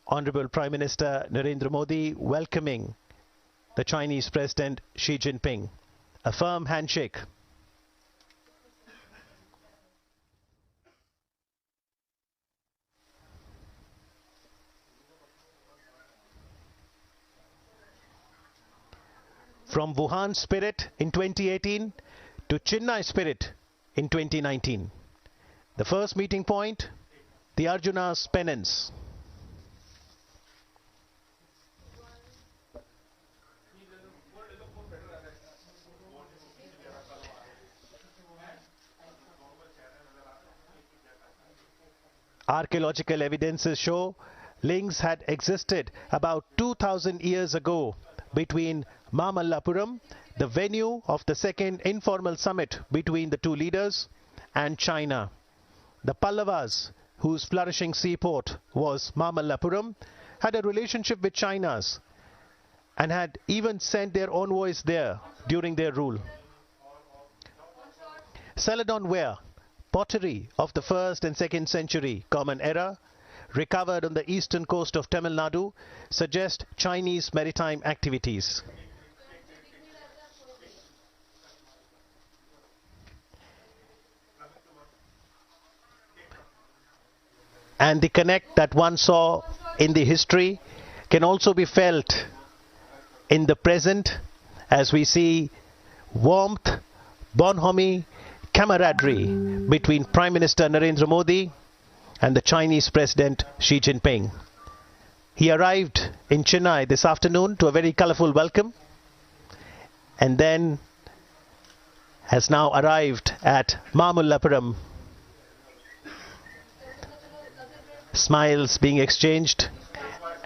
Honorable Prime Minister Narendra Modi welcoming the Chinese President Xi Jinping. A firm handshake. From Wuhan spirit in 2018 to Chennai spirit in 2019. The first meeting point, the Arjuna's penance. Archaeological evidences show links had existed about 2000 years ago between Mamallapuram, the venue of the second informal summit between the two leaders, and China. The Pallavas, whose flourishing seaport was Mamallapuram, had a relationship with China's and had even sent their envoys there during their rule. Celadon ware, pottery of the 1st and 2nd century Common Era, recovered on the eastern coast of Tamil Nadu, suggest Chinese maritime activities. And the connect that one saw in the history can also be felt in the present as we see warmth, bonhomie, camaraderie between Prime Minister Narendra Modi and the Chinese President Xi Jinping. He arrived in Chennai this afternoon to a very colorful welcome and then has now arrived at Mamallapuram. Smiles being exchanged,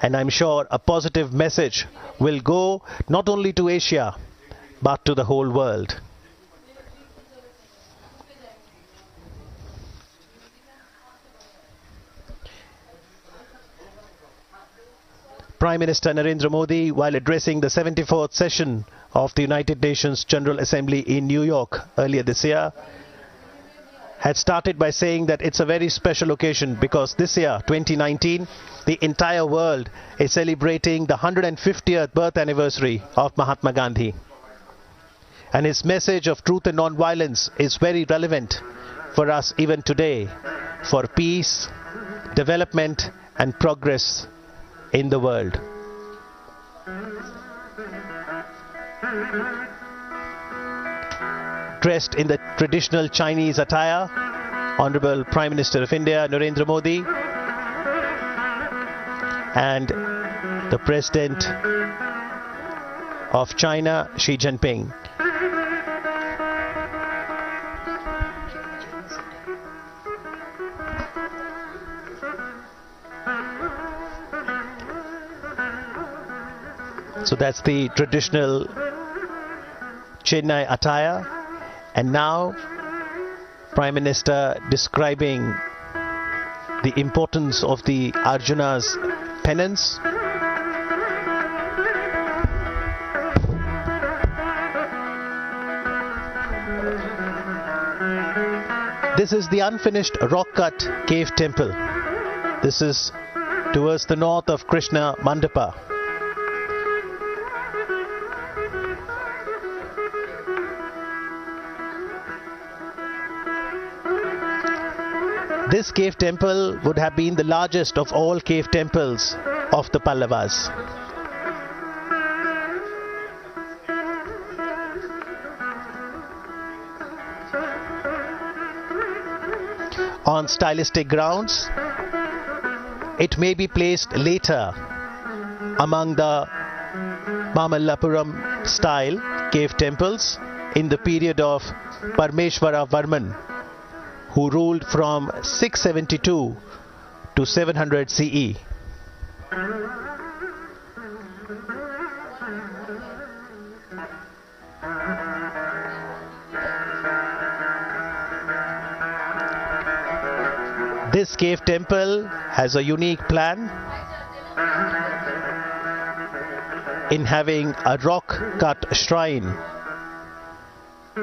and I'm sure a positive message will go not only to Asia but to the whole world. Prime Minister Narendra Modi, while addressing the 74th session of the United Nations General Assembly in New York earlier this year, had started by saying that it's a very special occasion because this year, 2019, the entire world is celebrating the 150th birth anniversary of Mahatma Gandhi. And his message of truth and non-violence is very relevant for us even today, for peace, development and progress in the world. Dressed in the traditional Chinese attire, Honorable Prime Minister of India Narendra Modi and the President of China Xi Jinping. So that's the traditional Chennai attire, and now Prime Minister describing the importance of the Arjuna's penance. This is the unfinished rock-cut cave temple. This is towards the north of Krishna Mandapa. This cave temple would have been the largest of all cave temples of the Pallavas. On stylistic grounds, it may be placed later among the Mamallapuram style cave temples in the period of Parmeshwara Varman, who ruled from 672 to 700 CE. This cave temple has a unique plan in having a rock-cut shrine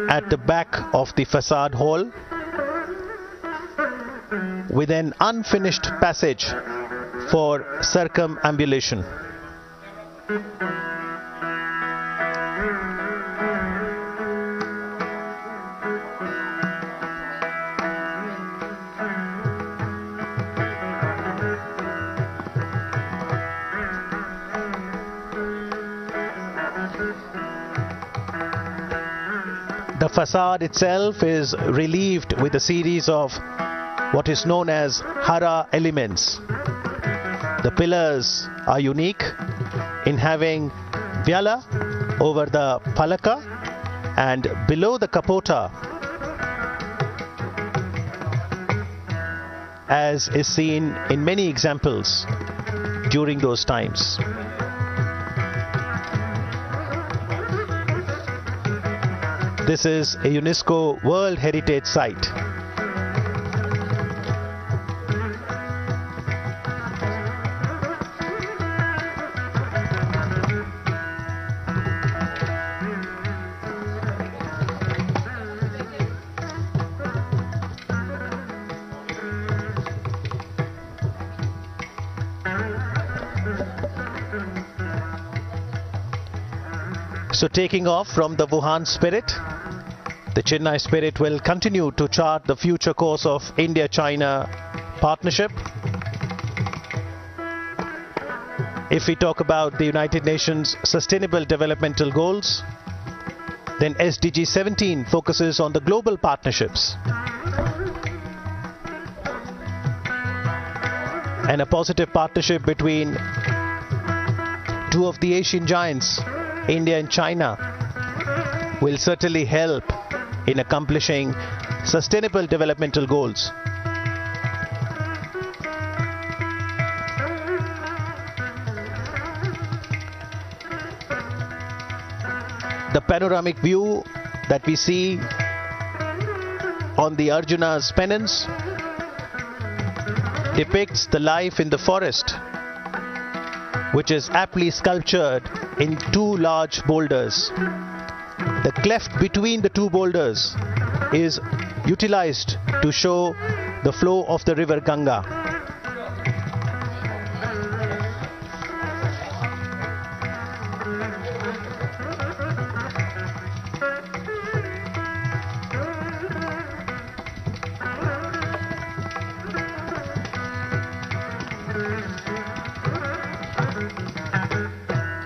at the back of the facade hall with an unfinished passage for circumambulation. The facade itself is relieved with a series of what is known as Hara elements. The pillars are unique in having Vyala over the Palaka and below the Kapota, as is seen in many examples during those times. This is a UNESCO World Heritage Site. So taking off from the Wuhan spirit, the Chennai spirit will continue to chart the future course of India-China partnership. If we talk about the United Nations Sustainable Developmental Goals, then SDG 17 focuses on the global partnerships and a positive partnership between two of the Asian giants, India and China, will certainly help in accomplishing sustainable developmental goals. The panoramic view that we see on the Arjuna's penance depicts the life in the forest, which is aptly sculptured in two large boulders. The cleft between the two boulders is utilized to show the flow of the river Ganga.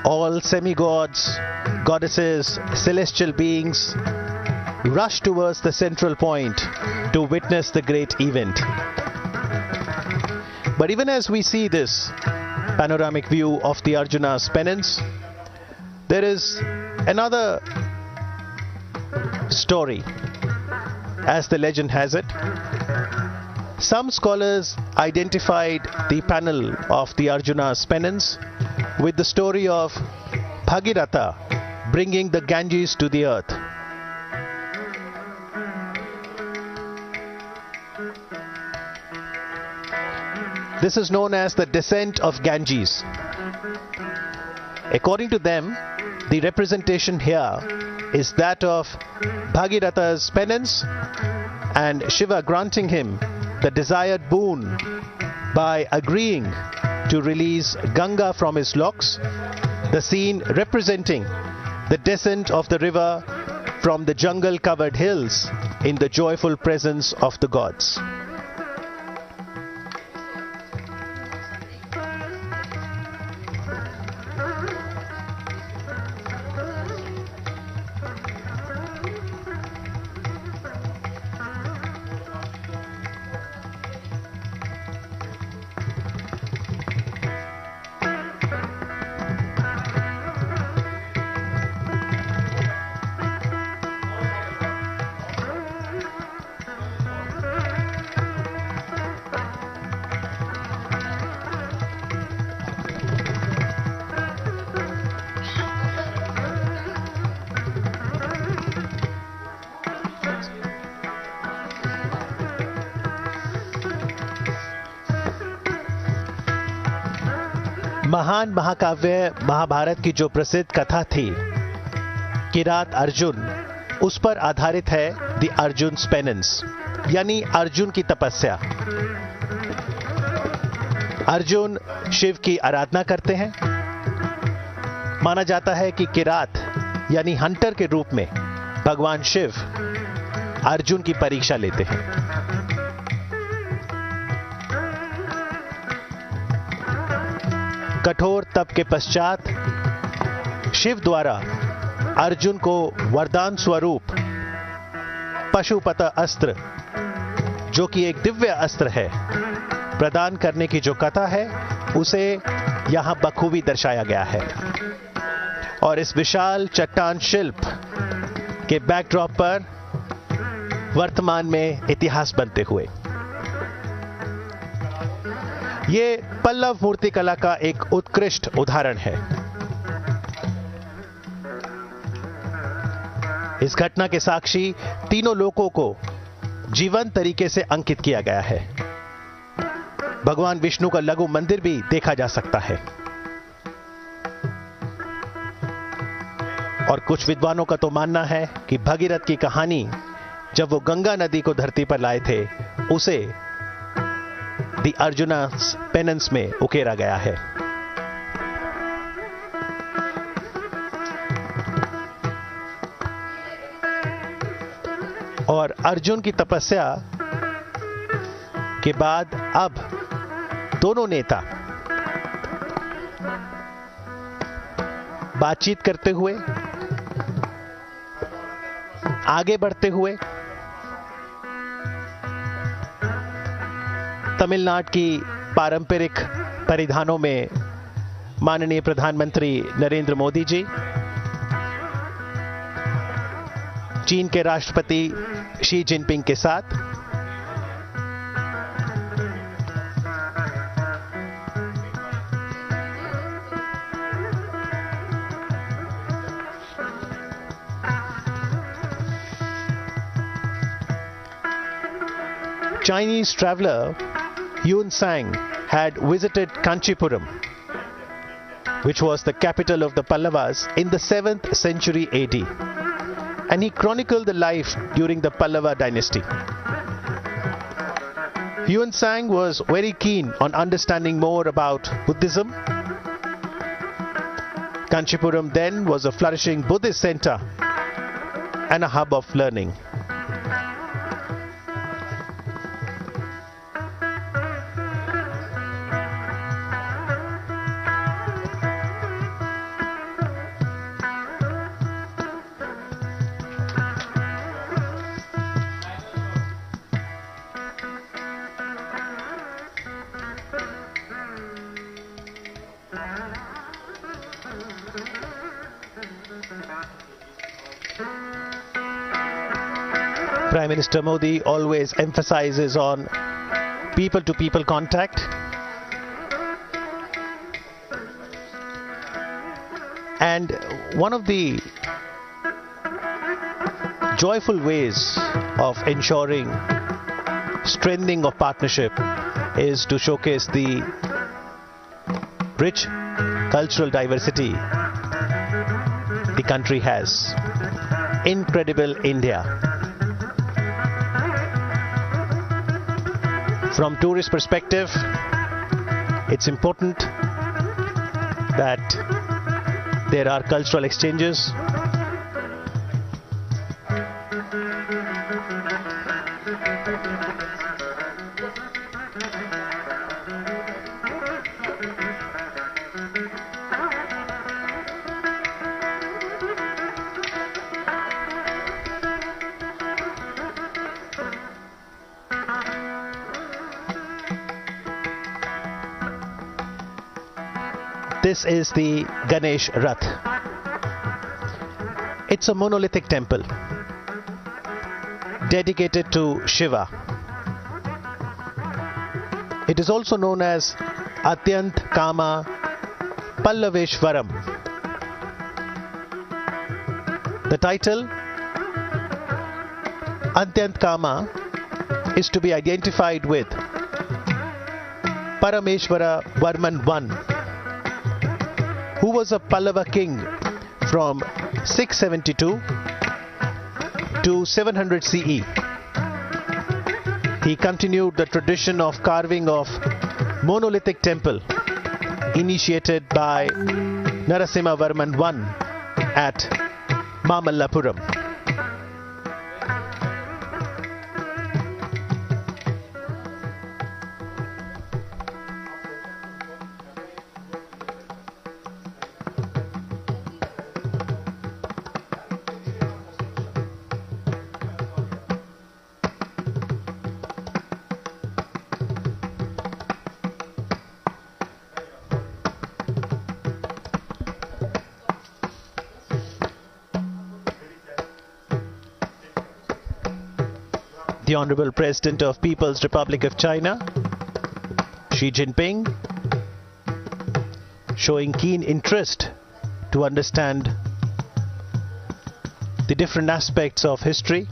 All semi-gods, goddesses, celestial beings rush towards the central point to witness the great event. But even as we see this panoramic view of the Arjuna's penance, there is another story, as the legend has it. Some scholars identified the panel of the Arjuna's penance with the story of Bhagiratha bringing the Ganges to the earth. This is known as the descent of Ganges. According to them, the representation here is that of Bhagiratha's penance and Shiva granting him the desired boon by agreeing to release Ganga from his locks, the scene representing the descent of the river from the jungle-covered hills in the joyful presence of the gods. महान महाकाव्य महाभारत की जो प्रसिद्ध कथा थी किरात अर्जुन, उस पर आधारित है द अर्जुन्स पेनेंस, यानी अर्जुन की तपस्या। अर्जुन शिव की आराधना करते हैं। माना जाता है कि किरात यानी हंटर के रूप में भगवान शिव अर्जुन की परीक्षा लेते हैं। कठोर तप के पश्चात शिव द्वारा अर्जुन को वरदान स्वरूप पशुपत अस्त्र, जो कि एक दिव्य अस्त्र है, प्रदान करने की जो कथा है उसे यहां बखूबी दर्शाया गया है। और इस विशाल चट्टान शिल्प के बैकड्रॉप पर वर्तमान में इतिहास बनते हुए ये पल्लव मूर्तिकला का एक उत्कृष्ट उदाहरण है। इस घटना के साक्षी तीनों लोगों को जीवंत तरीके से अंकित किया गया है। भगवान विष्णु का लघु मंदिर भी देखा जा सकता है। और कुछ विद्वानों का तो मानना है कि भगीरथ की कहानी जब वो गंगा नदी को धरती पर लाए थे, उसे द अर्जुनास पेनेंस में उकेरा गया है। और अर्जुन की तपस्या के बाद अब दोनों नेता बातचीत करते हुए, आगे बढ़ते हुए तमिलनाडु की पारंपरिक परिधानों में माननीय प्रधानमंत्री नरेंद्र मोदी जी, चीन के राष्ट्रपति शी जिनपिंग के साथ Chinese traveler Yun Sang had visited Kanchipuram, which was the capital of the Pallavas, in the 7th century AD, and he chronicled the life during the Pallava dynasty. Yun Sang was very keen on understanding more about Buddhism. Kanchipuram then was a flourishing Buddhist center and a hub of learning. Prime Minister Modi always emphasizes on people-to-people contact, and one of the joyful ways of ensuring strengthening of partnership is to showcase the rich cultural diversity the country has. Incredible India. From tourist perspective, it's important that there are cultural exchanges. This is the Ganesh Rath. It's a monolithic temple dedicated to Shiva. It is also known as Atyant Kama Pallaveshwaram. The title Atyant Kama is to be identified with Parameshwara Varman I, who was a Pallava king from 672 to 700 CE. He continued the tradition of carving of monolithic temple initiated by Narasimhavarman I at Mamallapuram. The Honorable President of People's Republic of China, Xi Jinping, showing keen interest to understand the different aspects of history.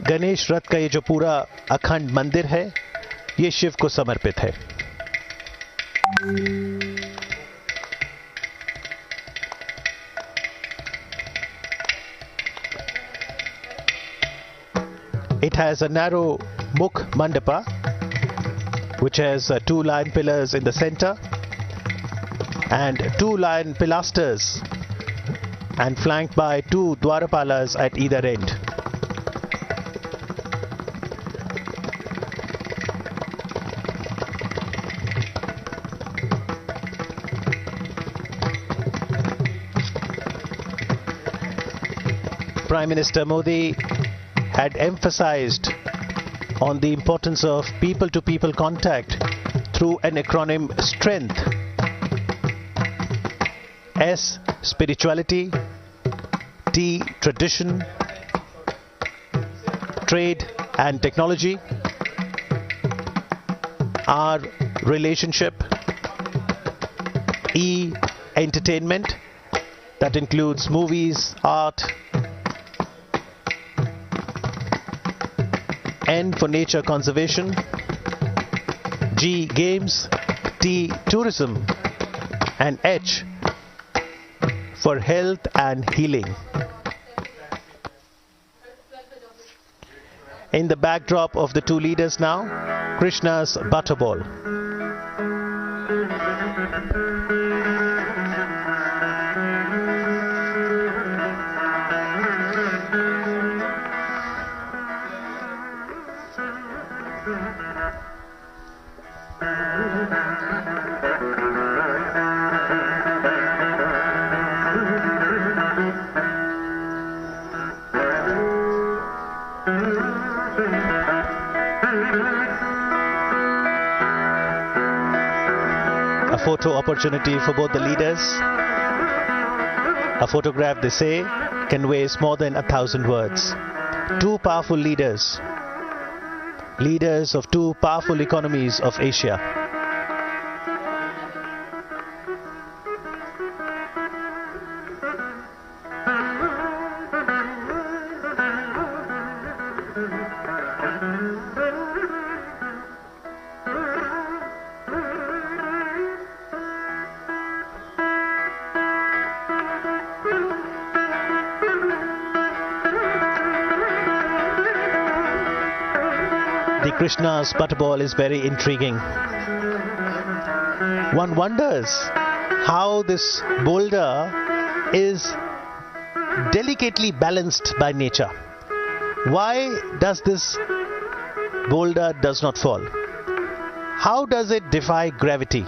Ganesh रथ का ये जो पूरा अखंड मंदिर है ये शिव को समर्पित है। It has a narrow mukh mandapa which has 2 lion pillars in the center and 2 lion pilasters and flanked by 2 dwarapalas at either end. Prime Minister Modi had emphasized on the importance of people-to-people contact through an acronym STRENGTH. S, spirituality, T, tradition, trade and technology, R, relationship, E, entertainment, that includes movies, art, N for nature conservation, G, games, T, tourism, and H for health and healing. In the backdrop of the 2 leaders now, Krishna's butterball. A photo opportunity for both the leaders. A photograph, they say, conveys more than 1,000 words. 2 powerful leaders, leaders of 2 powerful economies of Asia. The Krishna's butterball is very intriguing. One wonders how this boulder is delicately balanced by nature. Why does this boulder does not fall? How does it defy gravity?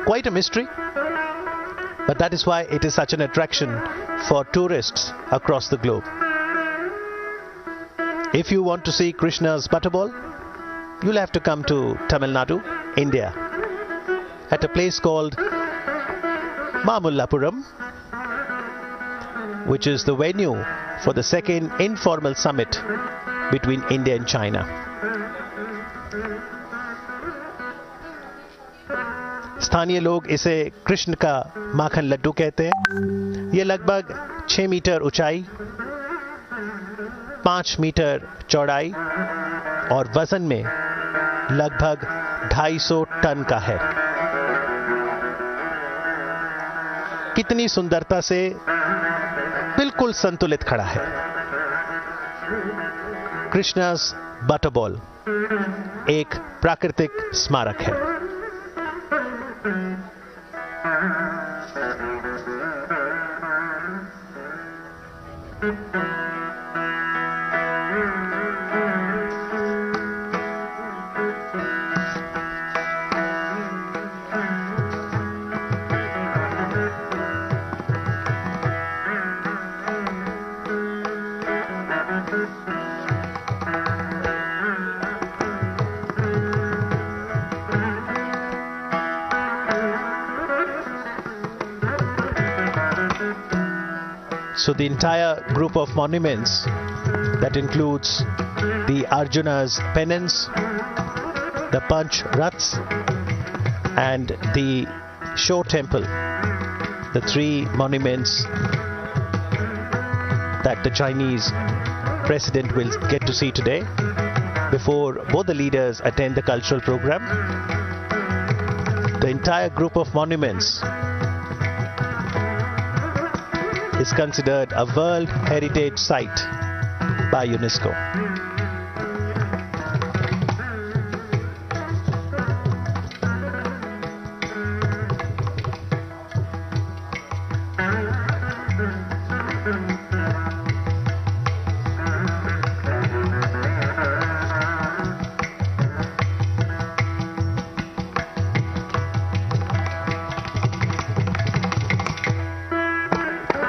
Quite a mystery, but that is why it is such an attraction for tourists across the globe. If you want to see Krishna's butterball, you'll have to come to Tamil Nadu, India, at a place called Mamallapuram, which is the venue for the 2nd informal summit between India and China. स्थानीय लोग इसे कृष्ण का माखन लड्डू कहते हैं। ये लगभग 6 metre ऊंचाई, 5 metre चौड़ाई और वजन में लगभग 250 टन का है। कितनी सुंदरता से बिल्कुल संतुलित खड़ा है। कृष्णास बटरबॉल एक प्राकृतिक स्मारक है। So the entire group of monuments that includes the Arjuna's penance, the Panch Raths and the Show Temple, the 3 monuments that the Chinese president will get to see today before both the leaders attend the cultural program. The entire group of monuments is considered a World Heritage Site by UNESCO.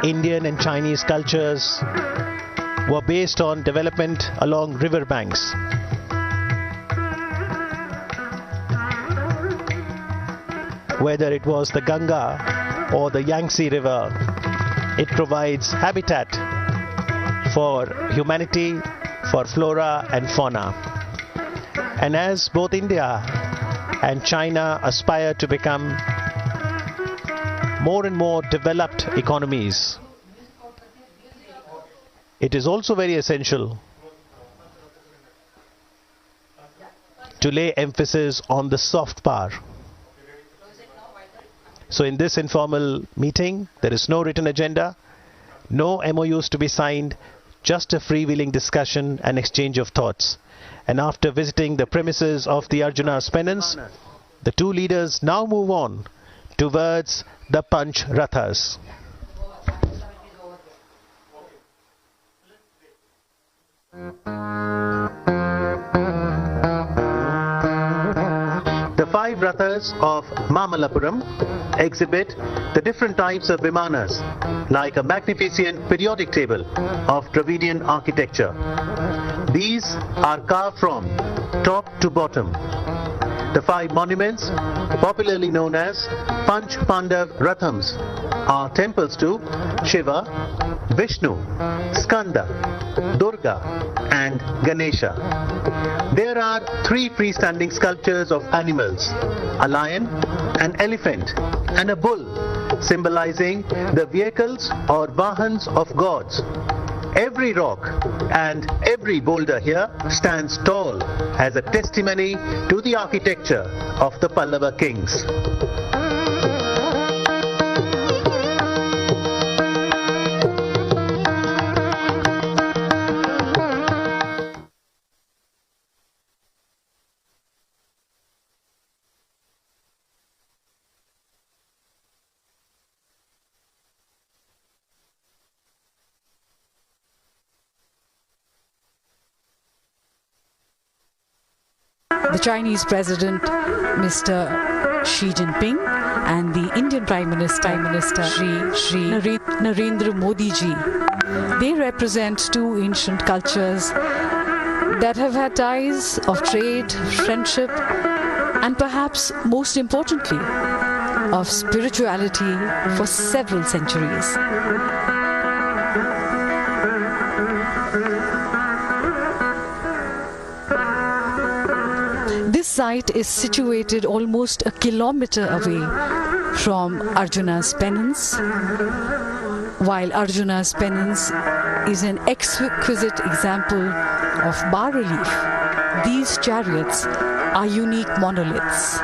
Indian and Chinese cultures were based on development along river banks. Whether it was the Ganga or the Yangtze River, it provides habitat for humanity, for flora and fauna. And as both India and China aspire to become more and more developed economies, it is also very essential to lay emphasis on the soft power. So in this informal meeting, there is no written agenda, no MOUs to be signed, just a freewheeling discussion and exchange of thoughts. And after visiting the premises of the Arjuna's penance, the 2 leaders now move on towards the Panch Rathas. The 5 Rathas of Mamallapuram exhibit the different types of vimanas, like a magnificent periodic table of Dravidian architecture. These are carved from top to bottom. The 5 monuments, popularly known as Panch Pandav Rathams, are temples to Shiva, Vishnu, Skanda, Durga and Ganesha. There are 3 freestanding sculptures of animals, a lion, an elephant and a bull, symbolizing the vehicles or vahans of gods. Every rock and every boulder here stands tall as a testimony to the architecture of the Pallava kings. The Chinese President, Mr. Xi Jinping, and the Indian Prime Minister, Shri Narendra Modi ji. They represent 2 ancient cultures that have had ties of trade, friendship, and perhaps most importantly, of spirituality for several centuries. This site is situated almost a kilometer away from Arjuna's penance. While Arjuna's penance is an exquisite example of bas-relief, these chariots are unique monoliths.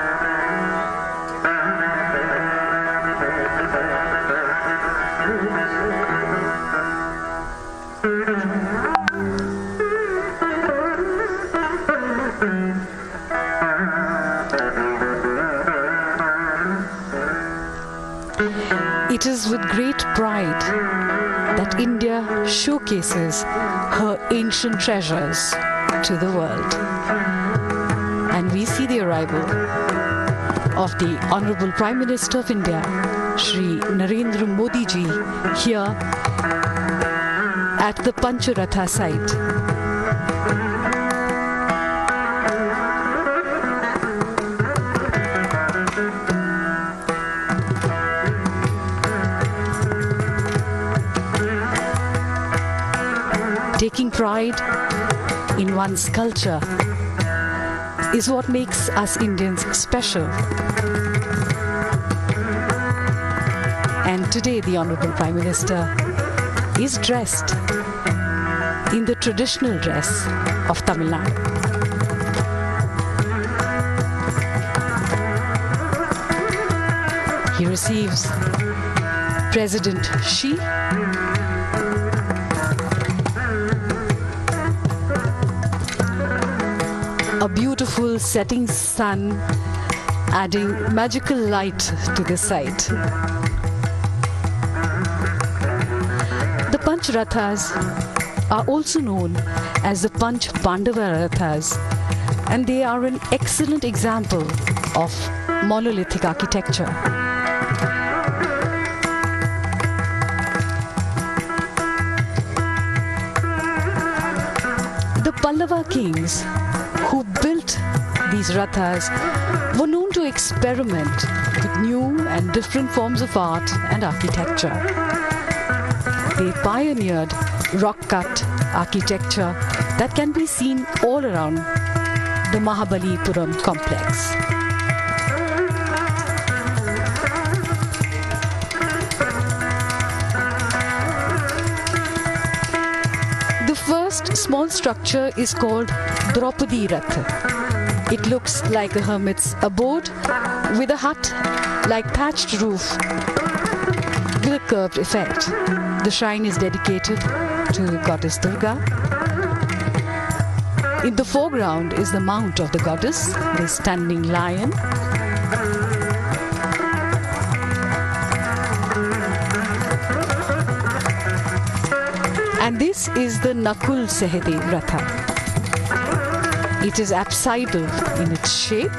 It is with great pride that India showcases her ancient treasures to the world. And we see the arrival of the Honorable Prime Minister of India, Shri Narendra Modi ji, here at the Pancharatha site. Taking pride in one's culture is what makes us Indians special. And today the Honorable Prime Minister is dressed in the traditional dress of Tamil Nadu. He receives President Xi, a beautiful setting sun adding magical light to the site. The Panch Rathas are also known as the Panch Pandava Rathas, and they are an excellent example of monolithic architecture. The Pallava kings who built these rathas were known to experiment with new and different forms of art and architecture. They pioneered rock-cut architecture that can be seen all around the Mahabalipuram complex. The first small structure is called Draupadi Rath. It looks like a hermit's abode with a hut-like thatched roof with a curved effect. The shrine is dedicated to Goddess Durga. In the foreground is the mount of the goddess, the standing lion. And this is the Nakul Sehdev Ratha. It is apsidal in its shape.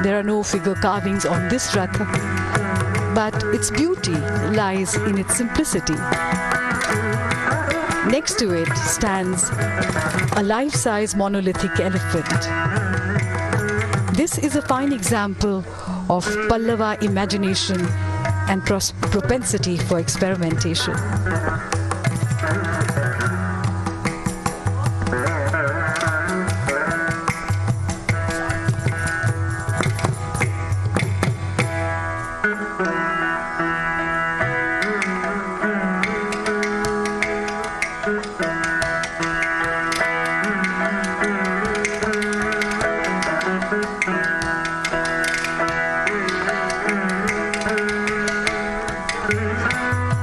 There are no figure carvings on this Ratha, but its beauty lies in its simplicity. Next to it stands a life-size monolithic elephant. This is a fine example of Pallava imagination and propensity for experimentation.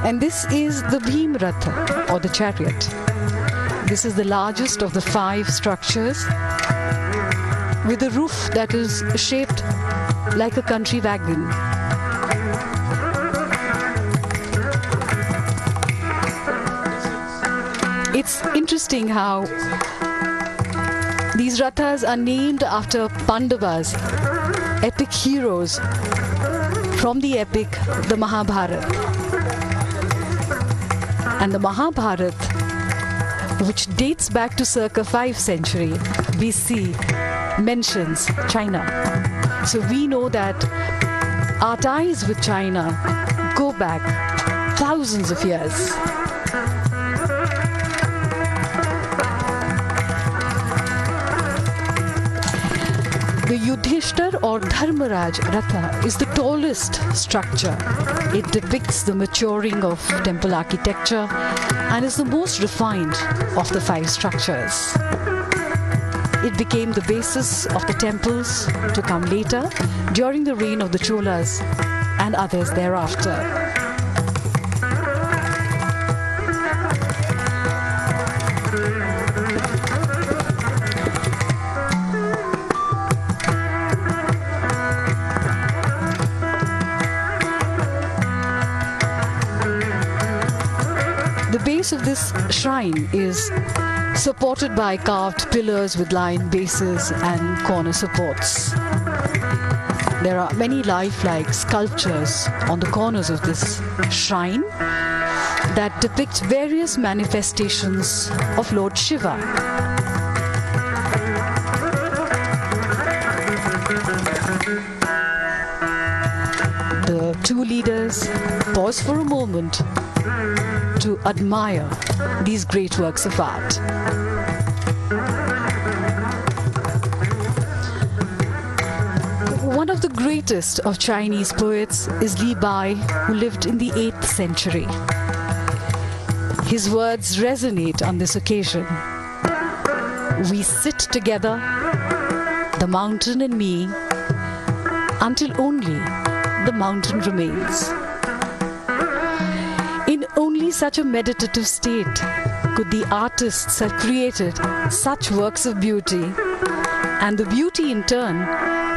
And this is the Bhim Ratha, or the chariot. This is the largest of the 5 structures, with a roof that is shaped like a country wagon. It's interesting how these Rathas are named after Pandavas, epic heroes from the epic, the Mahabharata. And the Mahabharata, which dates back to circa 5th century BC, mentions China. So we know that our ties with China go back thousands of years. The Yudhishthir or Dharmaraj Ratha is the tallest structure. It depicts the maturing of temple architecture and is the most refined of the 5 structures. It became the basis of the temples to come later during the reign of the Cholas and others thereafter. The base of this shrine is supported by carved pillars with lion bases and corner supports. There are many lifelike sculptures on the corners of this shrine that depict various manifestations of Lord Shiva. The 2 leaders pause for a moment to admire these great works of art. One of the greatest of Chinese poets is Li Bai, who lived in the 8th century. His words resonate on this occasion. We sit together, the mountain and me, until only the mountain remains. In only such a meditative state could the artists have created such works of beauty, and the beauty in turn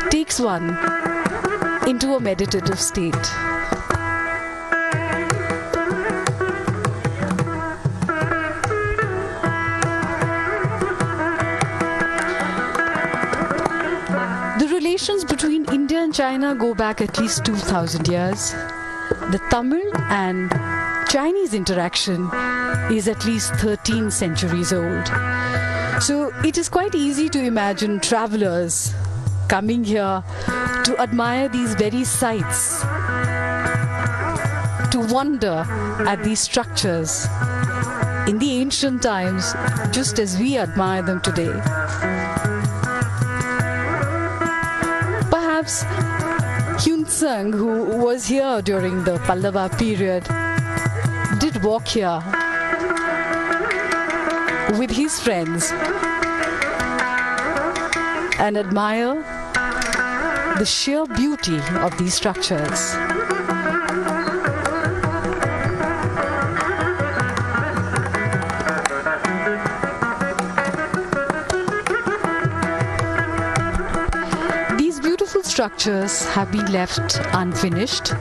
takes one into a meditative state. The relations between India and China go back at least 2,000 years. The Tamil and Chinese interaction is at least 13 centuries old. So it is quite easy to imagine travelers coming here to admire these very sites, to wonder at these structures in the ancient times, just as we admire them today. Perhaps Hyun Tsang, who was here during the Pallava period, did walk here with his friends and admire the sheer beauty of these structures. These beautiful structures have been left unfinished.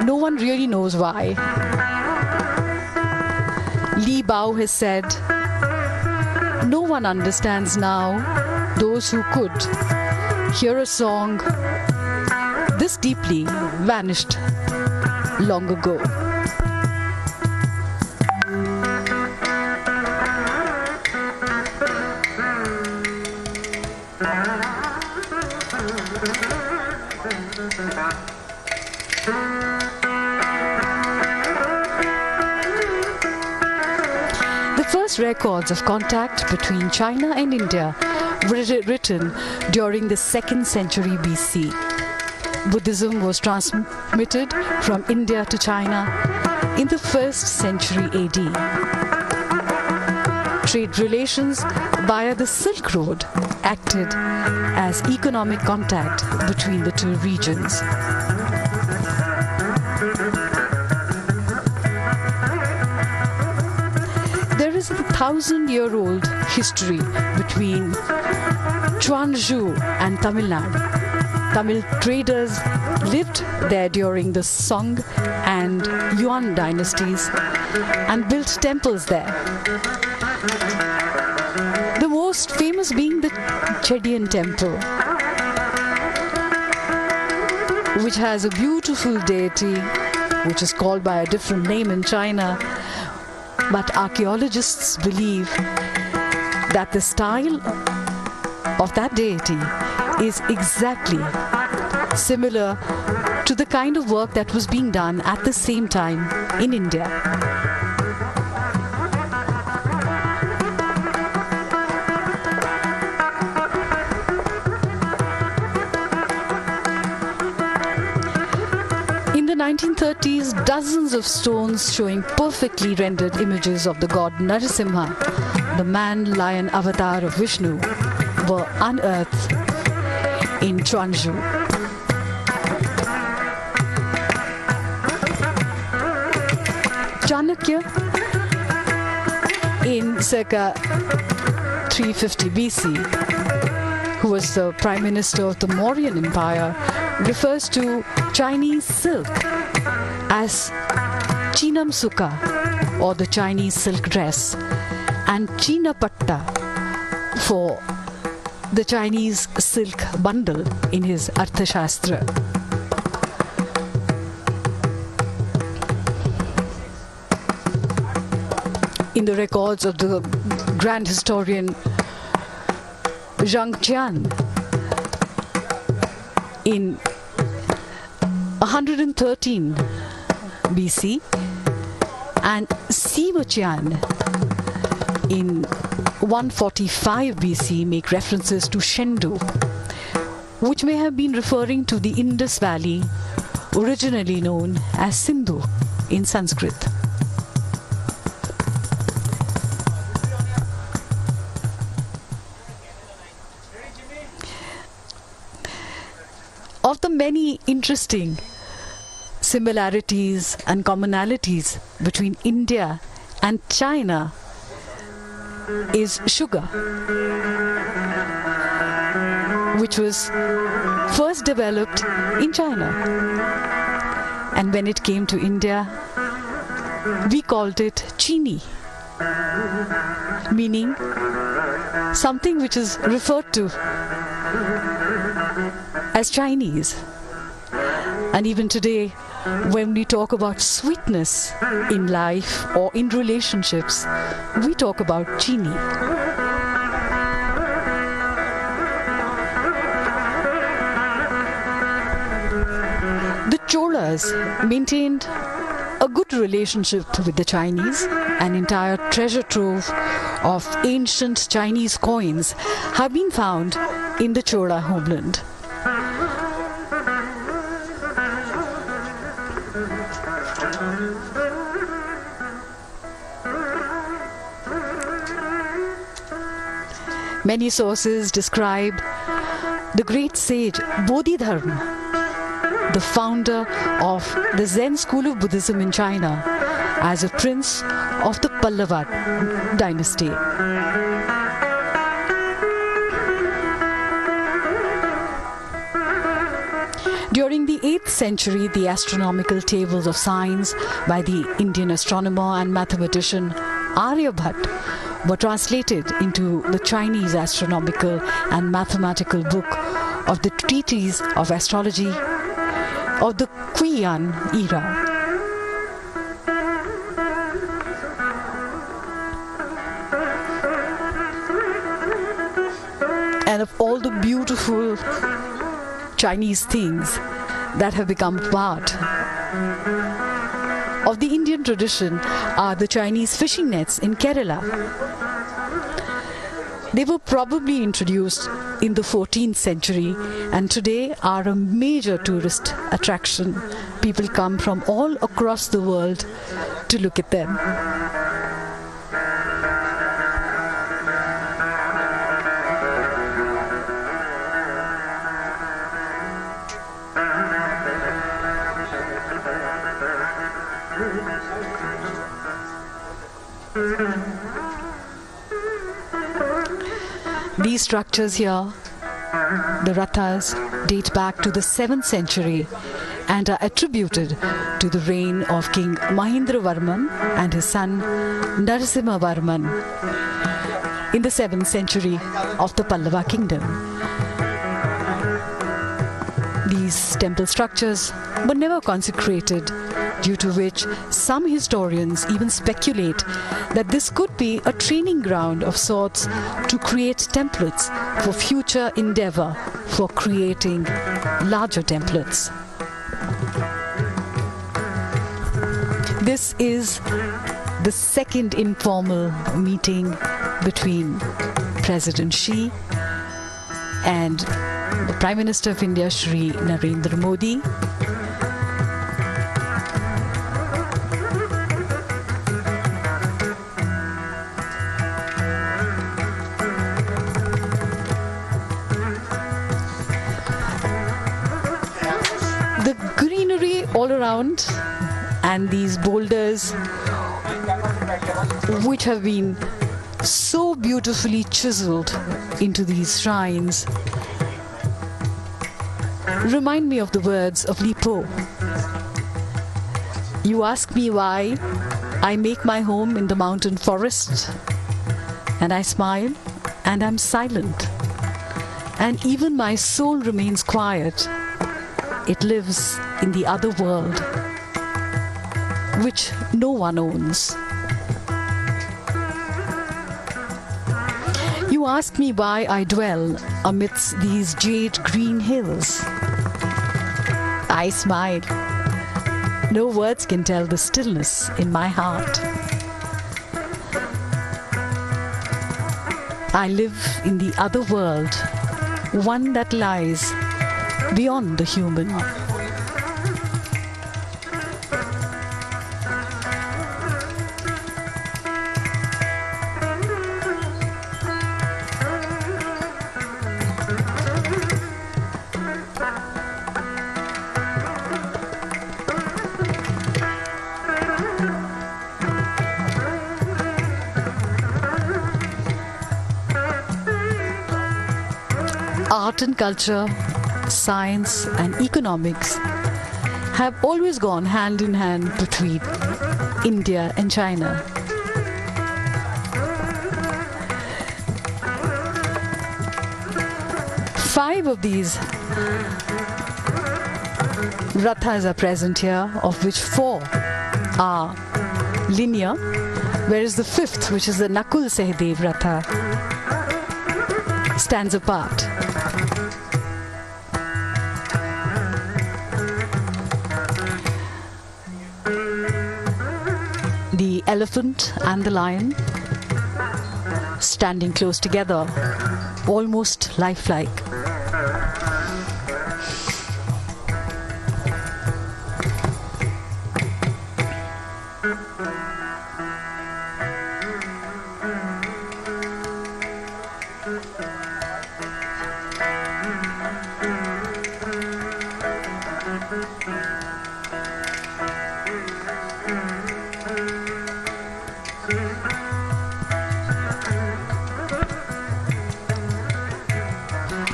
No one really knows why. Li Bao has said, "No one understands now those who could hear a song this deeply vanished long ago." The first records of contact between China and India were written during the 2nd century BC. Buddhism was transmitted from India to China in the 1st century AD. Trade relations via the Silk Road acted as economic contact between the 2 regions. There is a 1,000-year-old history between Chuanzhou and Tamil Nadu. Tamil traders lived there during the Song and Yuan dynasties and built temples there. The most famous being the Chedian temple, which has a beautiful deity which is called by a different name in China. But archaeologists believe that the style of that deity is exactly similar to the kind of work that was being done at the same time in India. 1930s, dozens of stones showing perfectly rendered images of the god Narasimha, the man-lion avatar of Vishnu, were unearthed in Chuanzhou. Chanakya, in circa 350 BC, who was the prime minister of the Mauryan Empire, refers to Chinese silk as Chinam Sukha, or the Chinese silk dress, and Chinapatta for the Chinese silk bundle in his Arthashastra. In the records of the grand historian Zhang Qian, in 113 BC, and Sima Qian in 145 BC make references to Shendu, which may have been referring to the Indus Valley, originally known as Sindhu in Sanskrit. Of the many interesting similarities and commonalities between India and China is sugar, which was first developed in China. And when it came to India, we called it chini, meaning something which is referred to as Chinese. And even today, when we talk about sweetness in life or in relationships, we talk about chini. The Cholas maintained a good relationship with the Chinese. An entire treasure trove of ancient Chinese coins have been found in the Chola homeland. Many sources describe the great sage Bodhidharma, the founder of the Zen school of Buddhism in China, as a prince of the Pallava dynasty. During the 8th century, the astronomical tables of science by the Indian astronomer and mathematician Aryabhat were translated into the Chinese astronomical and mathematical book of the Treatise of Astrology of the Qian era. And of all the beautiful Chinese things that have become part of the Indian tradition are the Chinese fishing nets in Kerala. They were probably introduced in the 14th century and today are a major tourist attraction. People come from all across the world to look at them. These structures here, the rathas, date back to the 7th century and are attributed to the reign of King Mahendravarman and his son Narasimhavarman in the 7th century of the Pallava kingdom. These temple structures were never consecrated, due to which some historians even speculate that this could be a training ground of sorts to create templates for future endeavor for creating larger templates. This is the second informal meeting between President Xi and the Prime Minister of India, Shri Narendra Modi. all around, and these boulders, which have been so beautifully chiseled into these shrines, remind me of the words of Li Po. You ask me why I make my home in the mountain forest, and I smile and I'm silent, and even my soul remains quiet. It lives in the other world, which no one owns. You ask me why I dwell amidst these jade green hills. I smile. No words can tell the stillness in my heart. I live in the other world, one that lies beyond the human. Art and culture, science and economics have always gone hand in hand between India and China. Five of these rathas are present here, of which 4 are linear, whereas the 5th, which is the Nakul Sehdev Ratha, stands apart. The elephant and the lion standing close together, almost lifelike.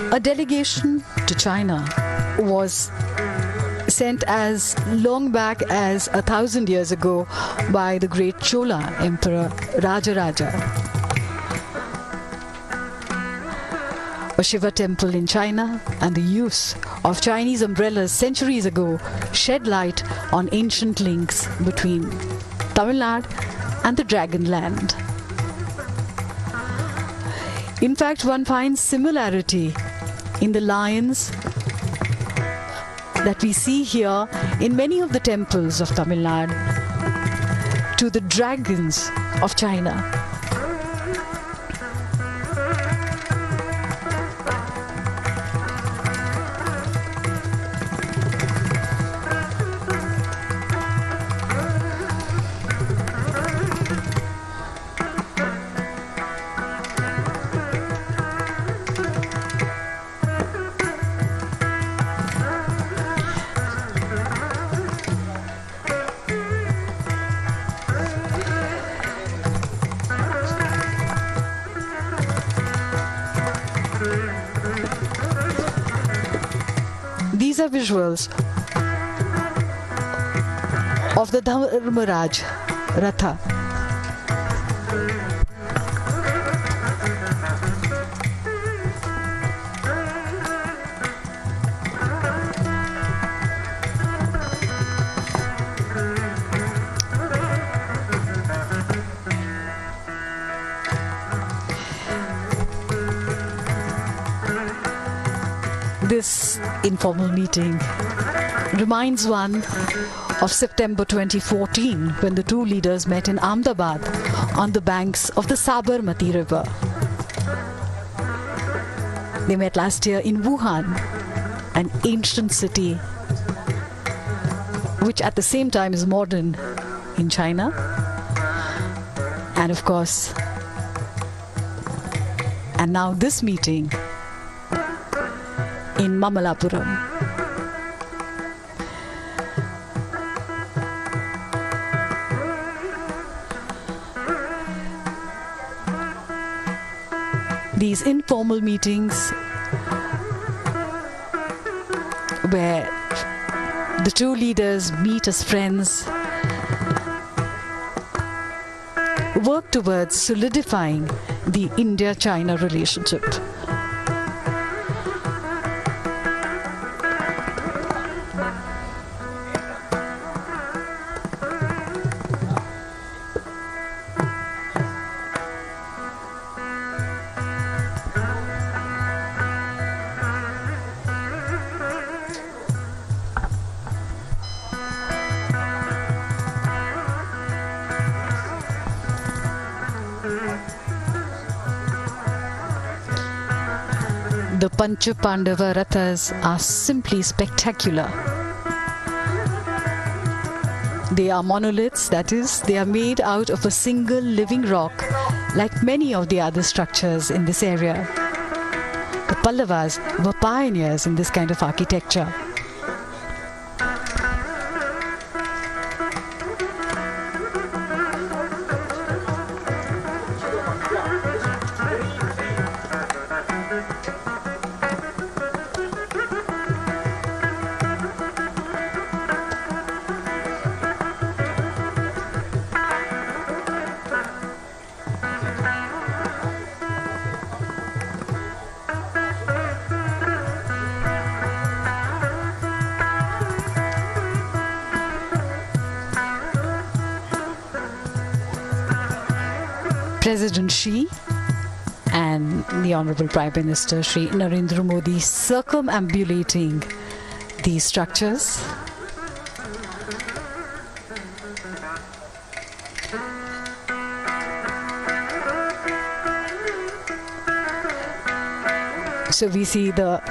A delegation to China was sent as long back as 1,000 years ago by the great Chola Emperor Rajaraja. A Shiva temple in China and the use of Chinese umbrellas centuries ago shed light on ancient links between Tamil Nadu and the Dragon Land. In fact, one finds similarity in the lions that we see here in many of the temples of Tamil Nadu to the dragons of China. These are visuals of the Dharmaraj Ratha. This informal meeting reminds one of September 2014, when the two leaders met in Ahmedabad on the banks of the Sabarmati River. They met last year in Wuhan, an ancient city which at the same time is modern in China, and of course, and now this meeting in Mamalapuram. these informal meetings where the two leaders meet as friends, work towards solidifying the India-China relationship. The Pancha Pandava Rathas are simply spectacular. They are monoliths, that is, they are made out of a single living rock, like many of the other structures in this area. The Pallavas were pioneers in this kind of architecture. President Xi and the Honorable Prime Minister Shri Narendra Modi circumambulating these structures. So we see the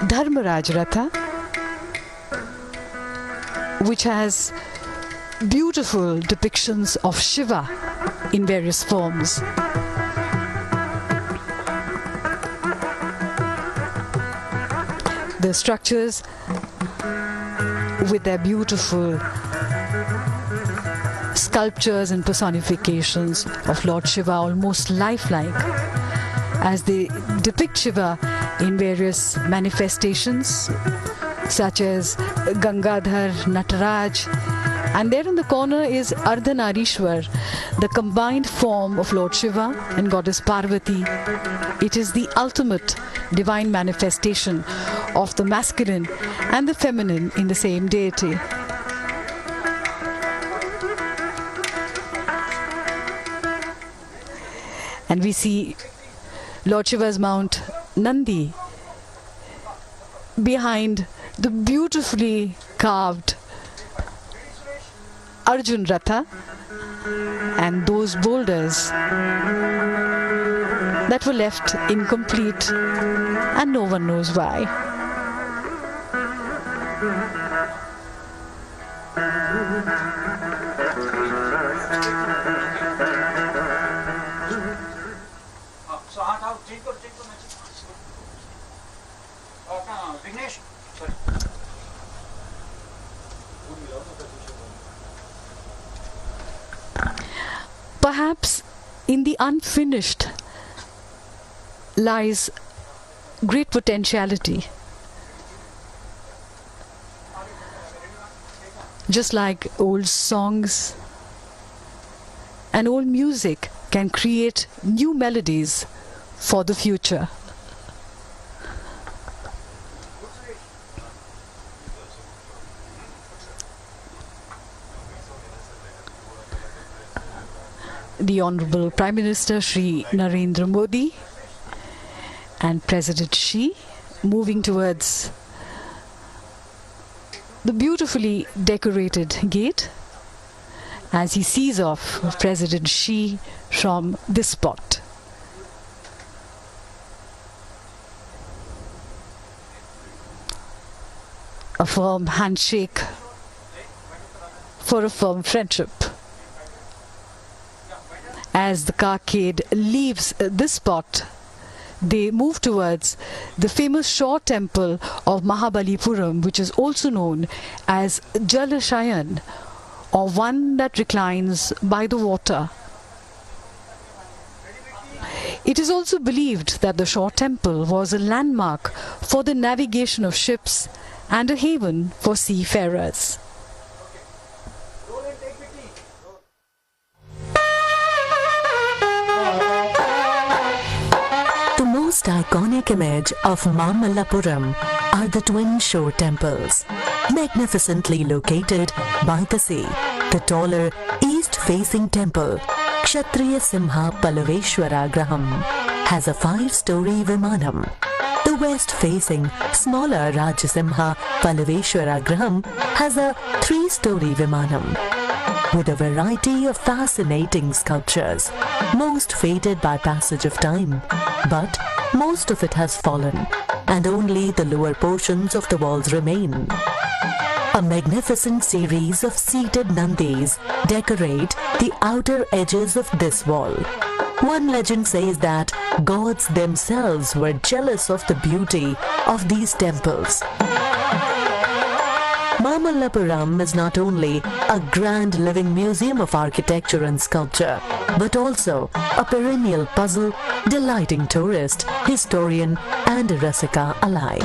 Dharmaraj Ratha, which has beautiful depictions of Shiva in various forms. The structures with their beautiful sculptures and personifications of Lord Shiva, almost lifelike, as they depict Shiva in various manifestations such as Gangadhar, Nataraj, and there in the corner is Ardhanarishwar, the combined form of Lord Shiva and Goddess Parvati. It is the ultimate divine manifestation of the masculine and the feminine in the same deity. And we see Lord Shiva's mount Nandi behind the beautifully carved Arjun Ratha and those boulders that were left incomplete, and no one knows why. Perhaps in the unfinished lies great potentiality. Just like old songs and old music can create new melodies for the future. The Honorable Prime Minister Shri Narendra Modi and President Xi moving towards the beautifully decorated gate as he sees off President Xi from this spot. A firm handshake for a firm friendship. As the carcade leaves this spot, they move towards the famous shore temple of Mahabalipuram, which is also known as Jalashayan, or one that reclines by the water. It is also believed that the Shore Temple was a landmark for the navigation of ships and a haven for seafarers. The most iconic image of Mamallapuram are the twin shore temples, magnificently located by the sea. The taller east-facing temple, Kshatriya Simha Pallaveshwara Graham, has a 5-story Vimanam. The west-facing, smaller Rajasimha Pallaveshwara Graham has a 3-story Vimanam. With a variety of fascinating sculptures, most faded by passage of time, but most of it has fallen, and only the lower portions of the walls remain. A magnificent series of seated Nandis decorate the outer edges of this wall. One legend says that gods themselves were jealous of the beauty of these temples. Mamallapuram is not only a grand living museum of architecture and sculpture, but also a perennial puzzle delighting tourist, historian and rasika alike.